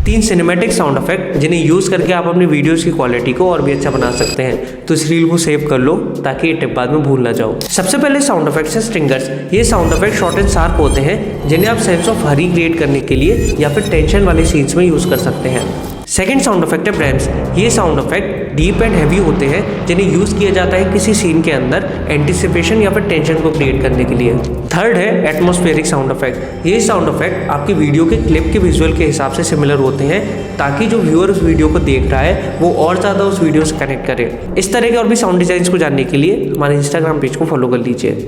3 cinematic sound effect जिन्हें use करके आप अपनी वीडियोस की क्वालिटी को और भी अच्छा बना सकते हैं। तो इस रील को सेव कर लो ताकि ये टिप बाद में भूल ना जाओ। सबसे पहले साउंड इफेक्ट्स है स्ट्रिंगर्स। ये sound effect short and sharp होते हैं जिन्हें आप सेंस ऑफ हरी क्रिएट करने के लिए या फिर टेंशन वाले सीन्स में यूज कर सकते हैं। सेकेंड साउंड इफेक्ट है ब्रैम्स। ये sound effect deep and heavy होते हैं जिन्हें यूज किया जाता है किसी सीन के अंदर एंटिसिपेशन या फिर टेंशन को क्रिएट करने के लिए। थर्ड है एटमॉस्फेरिक साउंड इफेक्ट। ये साउंड इफेक्ट आपकी वीडियो के क्लिप के विजुअल के हिसाब से सिमिलर होते हैं ताकि जो व्यूअर उस वीडियो को देख रहा है वो और ज़्यादा उस वीडियो से कनेक्ट करे। इस तरह के और भी साउंड डिजाइन को जानने के लिए हमारे इंस्टाग्राम पेज को फॉलो कर लीजिए।